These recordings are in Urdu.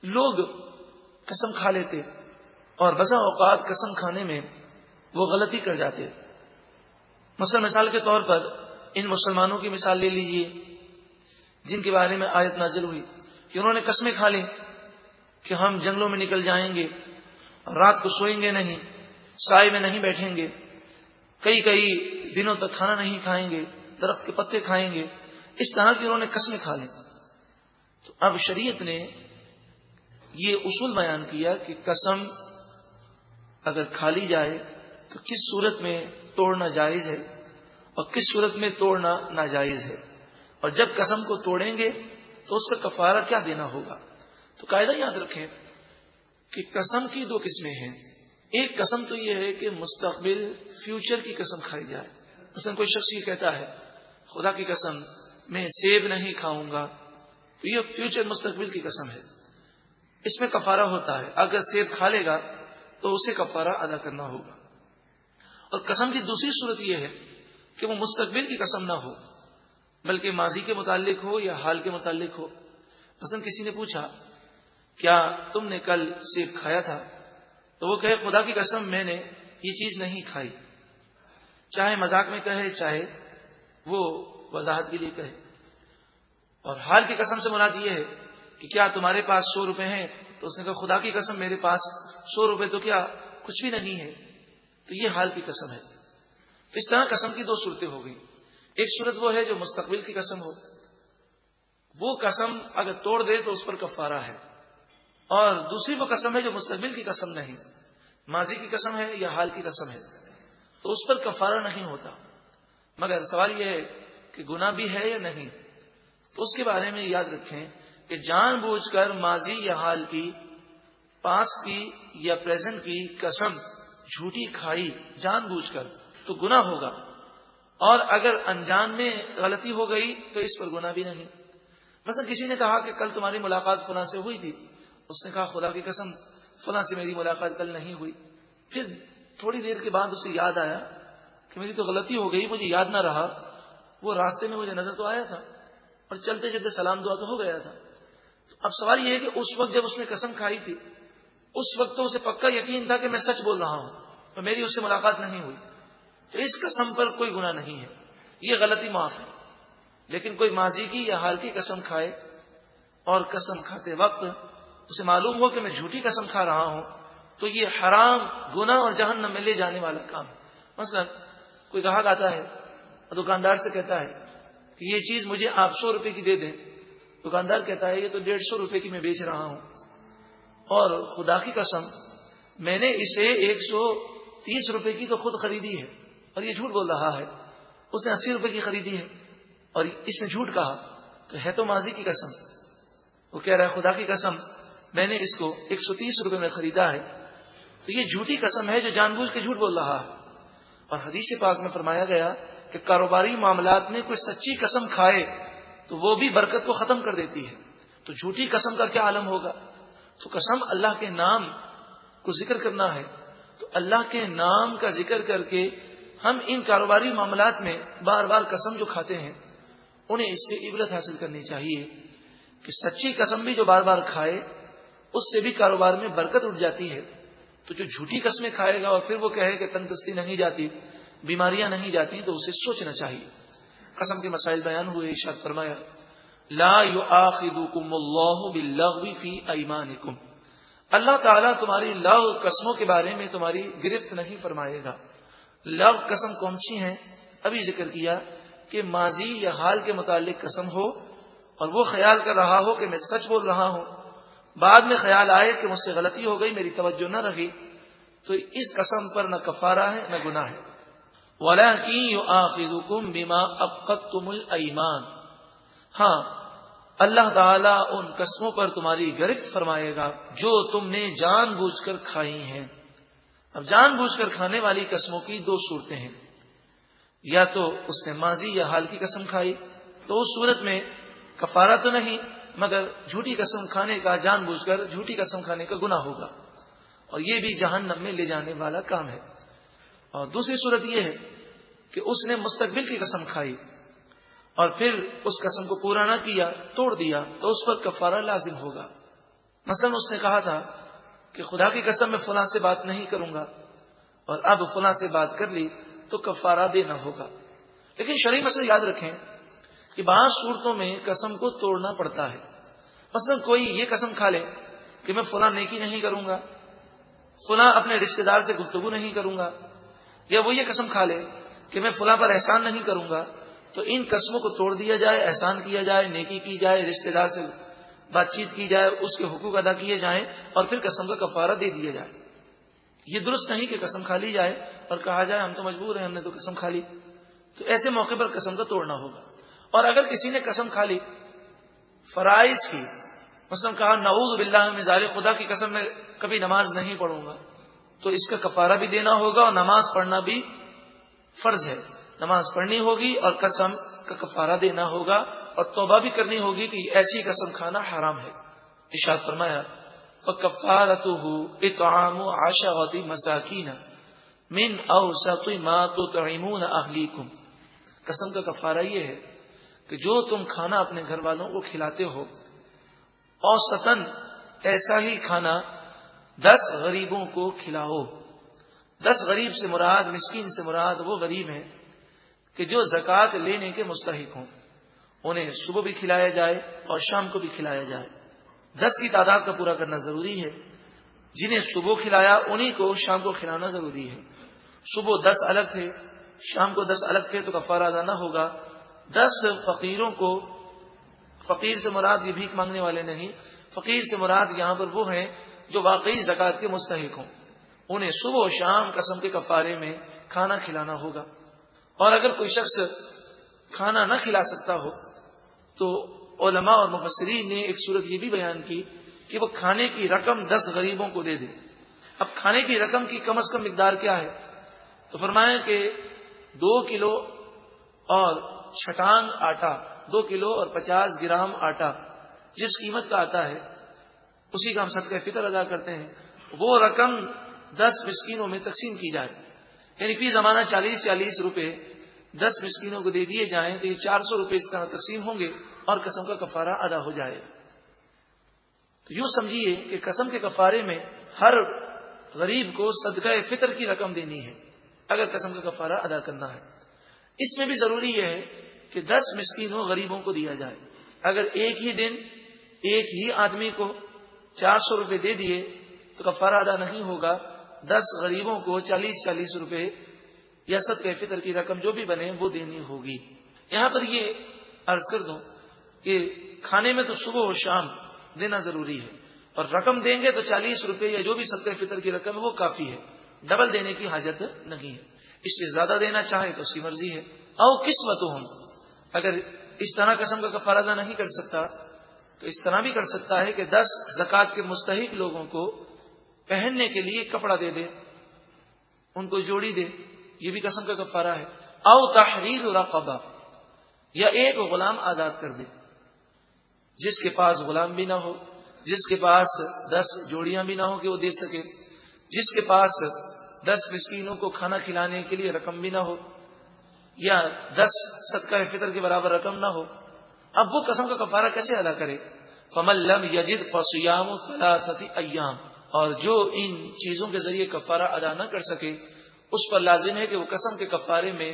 لوگ قسم کھا لیتے اور بسا اوقات قسم کھانے میں وہ غلطی کر جاتے. مثال کے طور پر ان مسلمانوں کی مثال لے لیجئے جن کے بارے میں آیت نازل ہوئی کہ انہوں نے قسمیں کھا لی کہ ہم جنگلوں میں نکل جائیں گے، رات کو سوئیں گے نہیں، سائے میں نہیں بیٹھیں گے، کئی دنوں تک کھانا نہیں کھائیں گے، درخت کے پتے کھائیں گے. اس طرح کی انہوں نے قسمیں کھا لی. تو اب شریعت نے یہ اصول بیان کیا کہ قسم اگر کھا لی جائے تو کس صورت میں توڑنا جائز ہے اور کس صورت میں توڑنا ناجائز ہے، اور جب قسم کو توڑیں گے تو اس کا کفارہ کیا دینا ہوگا. تو قاعدہ یاد رکھیں کہ قسم کی دو قسمیں ہیں. ایک قسم تو یہ ہے کہ مستقبل فیوچر کی قسم کھائی جائے. مثلا کوئی شخص یہ کہتا ہے خدا کی قسم میں سیب نہیں کھاؤں گا، تو یہ فیوچر مستقبل کی قسم ہے، اس میں کفارہ ہوتا ہے. اگر سیب کھا لے گا تو اسے کفارہ ادا کرنا ہوگا. اور قسم کی دوسری صورت یہ ہے کہ وہ مستقبل کی قسم نہ ہو بلکہ ماضی کے متعلق ہو یا حال کے متعلق ہو. مثلا کسی نے پوچھا کیا تم نے کل سیب کھایا تھا، تو وہ کہے خدا کی قسم میں نے یہ چیز نہیں کھائی، چاہے مذاق میں کہے چاہے وہ وضاحت کے لیے کہے. اور حال کی قسم سے مراد یہ ہے کہ کیا تمہارے پاس 100 روپے ہیں، تو اس نے کہا خدا کی قسم میرے پاس 100 روپے تو کیا کچھ بھی نہیں ہے، تو یہ حال کی قسم ہے. اس طرح قسم کی دو صورتیں ہو گئی. ایک صورت وہ ہے جو مستقبل کی قسم ہو، وہ قسم اگر توڑ دے تو اس پر کفارہ ہے. اور دوسری وہ قسم ہے جو مستقبل کی قسم نہیں، ماضی کی قسم ہے یا حال کی قسم ہے، تو اس پر کفارہ نہیں ہوتا. مگر سوال یہ ہے کہ گناہ بھی ہے یا نہیں. تو اس کے بارے میں یاد رکھیں کہ جان بوجھ کر ماضی یا حال کی، پاسٹ کی یا پریزنٹ کی قسم جھوٹی کھائی جان بوجھ کر تو گناہ ہوگا، اور اگر انجان میں غلطی ہو گئی تو اس پر گناہ بھی نہیں. مثلا کسی نے کہا کہ کل تمہاری ملاقات فلاں سے ہوئی تھی، اس نے کہا خدا کی قسم فلاں سے میری ملاقات کل نہیں ہوئی. پھر تھوڑی دیر کے بعد اسے یاد آیا کہ میری تو غلطی ہو گئی، مجھے یاد نہ رہا، وہ راستے میں مجھے نظر تو آیا تھا اور چلتے چلتے سلام دعا تو ہو گیا تھا. تو اب سوال یہ ہے کہ اس وقت جب اس نے قسم کھائی تھی اس وقت تو اسے پکا یقین تھا کہ میں سچ بول رہا ہوں اور میری اس سے ملاقات نہیں ہوئی، تو اس قسم پر کوئی گناہ نہیں ہے، یہ غلطی معاف ہے. لیکن کوئی ماضی کی یا حال کی قسم کھائے اور قسم کھاتے وقت اسے معلوم ہو کہ میں جھوٹی قسم کھا رہا ہوں، تو یہ حرام گناہ اور جہنم میں لے جانے والا کام ہے. مثلا کوئی گاہک آتا ہے اور دکاندار سے کہتا ہے کہ یہ چیز مجھے آپ 100 روپے کی دے دیں. دکاندار کہتا ہے یہ تو 150 روپے کی میں بیچ رہا ہوں، اور خدا کی قسم میں نے اسے 130 روپے کی تو خود خریدی ہے، اور یہ جھوٹ بول رہا ہے. اس نے 80 روپے کی خریدی ہے اور اس نے جھوٹ کہا، تو ہے تو ماضی کی قسم. وہ کہہ رہا ہے خدا کی قسم میں نے اس کو 130 روپے میں خریدا ہے، تو یہ جھوٹی قسم ہے جو جان بوجھ کے جھوٹ بول رہا ہے. اور حدیث پاک میں فرمایا گیا کہ کاروباری معاملات میں کوئی سچی قسم کھائے تو وہ بھی برکت کو ختم کر دیتی ہے. تو جھوٹی قسم کا کیا عالم ہوگا. تو قسم اللہ کے نام کو ذکر کرنا ہے، تو اللہ کے نام کا ذکر کر کے ہم ان کاروباری معاملات میں بار بار قسم جو کھاتے ہیں انہیں اس سے عبرت حاصل کرنی چاہیے کہ سچی قسم بھی جو بار بار کھائے اس سے بھی کاروبار میں برکت اٹھ جاتی ہے. تو جو جھوٹی قسمیں کھائے گا اور پھر وہ کہے کہ تندرستی نہیں جاتی، بیماریاں نہیں جاتی، تو اسے سوچنا چاہیے. قسم کے مسائل بیان ہوئے، ارشاد فرمایا لا یؤاخذکم اللہ باللغو فی ایمانکم، اللہ تعالیٰ تمہاری لغو قسموں کے بارے میں تمہاری گرفت نہیں فرمائے گا. لغو قسم کون سی ہیں؟ ابھی ذکر کیا کہ ماضی یا حال کے متعلق قسم ہو اور وہ خیال کر رہا ہو کہ میں سچ بول رہا ہوں، بعد میں خیال آئے کہ مجھ سے غلطی ہو گئی، میری توجہ نہ رہی، تو اس قسم پر نہ کفارہ ہے نہ گناہ ہے. وَلَٰكِن يُؤَاخِذُكُم بِمَا عَقَّدتُّمُ الْأَيْمَانَ، ہاں اللہ تعالیٰ ان قسموں پر تمہاری گرفت فرمائے گا جو تم نے جان بوجھ کر کھائی ہیں. اب جان بوجھ کر کھانے والی قسموں کی دو صورتیں ہیں، یا تو اس نے ماضی یا حال کی قسم کھائی تو اس صورت میں کفارہ تو نہیں، مگر جھوٹی قسم کھانے کا، جان بوجھ کر جھوٹی قسم کھانے کا گناہ ہوگا، اور یہ بھی جہنم میں لے جانے والا کام ہے. اور دوسری صورت یہ ہے کہ اس نے مستقبل کی قسم کھائی اور پھر اس قسم کو پورا نہ کیا، توڑ دیا، تو اس پر کفارہ لازم ہوگا. مثلا اس نے کہا تھا کہ خدا کی قسم میں فلاں سے بات نہیں کروں گا اور اب فلاں سے بات کر لی تو کفارہ دینا ہوگا. لیکن شرعی مسئلہ یاد رکھیں کہ بعض صورتوں میں قسم کو توڑنا پڑتا ہے. مثلا کوئی یہ قسم کھا لے کہ میں فلاں نیکی نہیں کروں گا, فلاں اپنے رشتہ دار سے گفتگو نہیں کروں گا, یا وہ یہ قسم کھا لے کہ میں فلاں پر احسان نہیں کروں گا, تو ان قسموں کو توڑ دیا جائے, احسان کیا جائے, نیکی کی جائے, رشتہ دار سے بات چیت کی جائے, اس کے حقوق ادا کیے جائیں اور پھر قسم کا کفارہ دے دیا جائے. یہ درست نہیں کہ قسم کھا لی جائے اور کہا جائے ہم تو مجبور ہیں, ہم نے تو قسم کھا لی. تو ایسے موقع پر قسم کا توڑنا ہوگا. اور اگر کسی نے قسم کھا لی فرائض کی, مثلا کہا نعوذ باللہ من ذالک, خدا کی قسم میں کبھی نماز نہیں پڑھوں گا, تو اس کا کفارہ بھی دینا ہوگا اور نماز پڑھنا بھی فرض ہے. نماز پڑھنی ہوگی اور قسم کا کفارہ دینا ہوگا اور توبہ بھی کرنی ہوگی کہ ایسی قسم کھانا حرام ہے. ارشاد فرمایا فَكَفَّارَتُهُ إِطْعَامُ عَشَرَةِ مَسَاكِينَ مِنْ أَوْسَطِ مَا تُطْعِمُونَ أَهْلِيكُمْ. قسم کا کفارہ یہ ہے کہ جو تم کھانا اپنے گھر والوں کو کھلاتے ہو, اوسطاً ایسا ہی کھانا 10 غریبوں کو کھلاؤ. 10 غریب سے مراد, مسکین سے مراد وہ غریب ہیں کہ جو زکوٰۃ لینے کے مستحق ہوں. انہیں صبح بھی کھلایا جائے اور شام کو بھی کھلایا جائے. 10 کی تعداد کا پورا کرنا ضروری ہے. جنہیں صبح کھلایا انہی کو شام کو کھلانا ضروری ہے. صبح 10 الگ تھے, شام کو 10 الگ تھے تو کفارہ ادا نہ ہوگا. 10 فقیروں کو, فقیر سے مراد یہ بھیک مانگنے والے نہیں, فقیر سے مراد یہاں پر وہ ہیں جو واقعی زکوٰۃ کے مستحق ہوں. انہیں صبح و شام قسم کے کفارے میں کھانا کھلانا ہوگا. اور اگر کوئی شخص کھانا نہ کھلا سکتا ہو تو علماء اور مفسرین نے ایک صورت یہ بھی بیان کی کہ وہ کھانے کی رقم 10 غریبوں کو دے دے. اب کھانے کی رقم کی کم از کم مقدار کیا ہے؟ تو فرمایا کہ 2 کلو اور چھٹانگ آٹا, 2 کلو اور 50 گرام آٹا جس قیمت کا آتا ہے اسی کا ہم صدقہ فطر ادا کرتے ہیں. وہ رقم 10 مسکینوں میں تقسیم کی جائے, یعنی فی زمانہ 40 روپے 10 مسکینوں کو دے دیے جائیں تو یہ 400 روپے اس طرح تقسیم ہوں گے اور قسم کا کفارہ ادا ہو جائے. تو یوں سمجھیے کہ قسم کے کفارے میں ہر غریب کو صدقہ فطر کی رقم دینی ہے اگر قسم کا کفارہ ادا کرنا ہے. اس میں بھی ضروری یہ ہے کہ 10 مسکینوں غریبوں کو دیا جائے. اگر ایک ہی دن ایک ہی آدمی کو 400 روپے دے دیے تو کفارہ ادا نہیں ہوگا. 10 غریبوں کو 40 روپے یا صدقہ فطر کی رقم جو بھی بنے وہ دینی ہوگی. یہاں پر یہ عرض کر دوں کہ کھانے میں تو صبح و شام دینا ضروری ہے, اور رقم دیں گے تو 40 روپے یا جو بھی صدقہ فطر کی رقم ہے وہ کافی ہے, ڈبل دینے کی حاجت نہیں ہے. اس سے زیادہ دینا چاہے تو اس کی مرضی ہے. او قسمتہم, اگر اس طرح قسم کا کفارہ ادا نہیں کر سکتا تو اس طرح بھی کر سکتا ہے کہ 10 زکوٰۃ کے مستحق لوگوں کو پہننے کے لیے کپڑا دے دے, ان کو جوڑی دے, یہ بھی قسم کا کفارہ ہے. او تحریر رقبہ, یا ایک غلام آزاد کر دے جس کے پاس غلام بھی نہ ہو, جس کے پاس 10 جوڑیاں بھی نہ ہو کہ وہ دے سکے, جس کے پاس 10 مسکینوں کو کھانا کھلانے کے لیے رقم بھی نہ ہو, یا 10 صدقہ فطر کے برابر رقم نہ ہو. اب وہ قسم کا کفارہ کیسے ادا کرے؟ فَمَن لَّمْ يَجِدْ فَصِيَامُ 3 أَيَّامٍ, اور جو ان چیزوں کے ذریعے کفارہ ادا نہ کر سکے اس پر لازم ہے کہ وہ قسم کے کفارے میں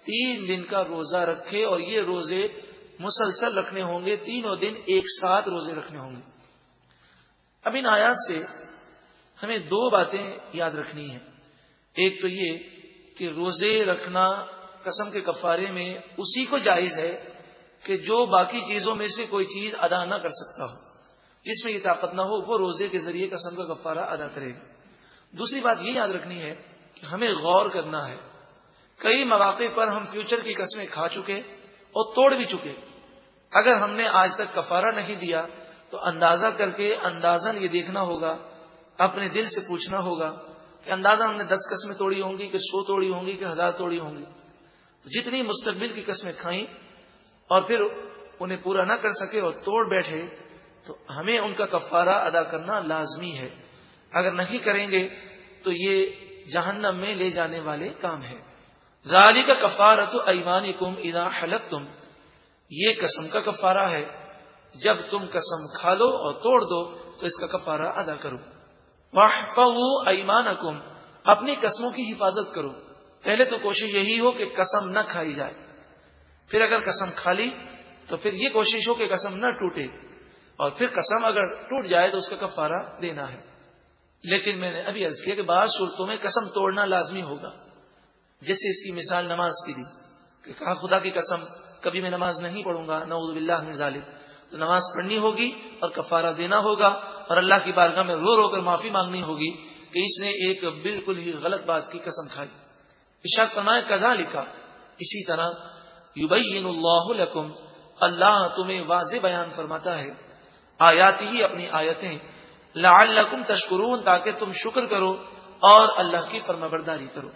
3 دن کا روزہ رکھے, اور یہ روزے مسلسل رکھنے ہوں گے, تینوں دن ایک ساتھ روزے رکھنے ہوں گے. اب ان آیات سے ہمیں 2 باتیں یاد رکھنی ہیں. ایک تو یہ کہ روزے رکھنا قسم کے کفارے میں اسی کو جائز ہے کہ جو باقی چیزوں میں سے کوئی چیز ادا نہ کر سکتا ہو, جس میں یہ طاقت نہ ہو وہ روزے کے ذریعے قسم کا کفارہ ادا کرے گا. دوسری بات یہ یاد رکھنی ہے کہ ہمیں غور کرنا ہے. کئی مواقع پر ہم فیوچر کی قسمیں کھا چکے اور توڑ بھی چکے. اگر ہم نے آج تک کفارہ نہیں دیا تو اندازہ کر کے اندازاً یہ دیکھنا ہوگا, اپنے دل سے پوچھنا ہوگا کہ اندازہ ہم نے 10 قسمیں توڑی ہوں گی کہ 100 توڑی ہوں گی کہ 1000 توڑی ہوں گی. جتنی مستقبل کی قسمیں کھائیں اور پھر انہیں پورا نہ کر سکے اور توڑ بیٹھے تو ہمیں ان کا کفارہ ادا کرنا لازمی ہے. اگر نہیں کریں گے تو یہ جہنم میں لے جانے والے کام ہے. ذالک کفارۃ ایمانکم اذا حلفتم, یہ قسم کا کفارہ ہے جب تم قسم کھا لو اور توڑ دو تو اس کا کفارہ ادا کرو۔ واحفظوا ایمانکم، اپنی قسموں کی حفاظت کرو۔ پہلے تو کوشش یہی ہو کہ قسم نہ کھائی جائے، پھر اگر قسم کھا لی تو پھر یہ کوشش ہو کہ قسم نہ ٹوٹے، اور پھر قسم اگر ٹوٹ جائے تو اس کا کفارہ دینا ہے۔ لیکن میں نے ابھی عرض کیا کہ بعض صورتوں میں قسم توڑنا لازمی ہوگا، جیسے اس کی مثال نماز کی دی کہ کہا خدا کی قسم کبھی میں نماز نہیں پڑھوں گا، نعوذ باللہ من ذالک، تو نماز پڑھنی ہوگی اور کفارہ دینا ہوگا، اور اللہ کی بارگاہ میں رو رو کر معافی مانگنی ہوگی کہ اس نے ایک بالکل ہی غلط بات کی قسم کھائی۔ ارشاد فرمائے کذالک، اسی طرح یبین اللہ لکم، اللہ تمہیں واضح بیان فرماتا ہے آیاتی ہی، اپنی آیتیں، لعلکم تشکرون، تاکہ تم شکر کرو اور اللہ کی فرمانبرداری کرو۔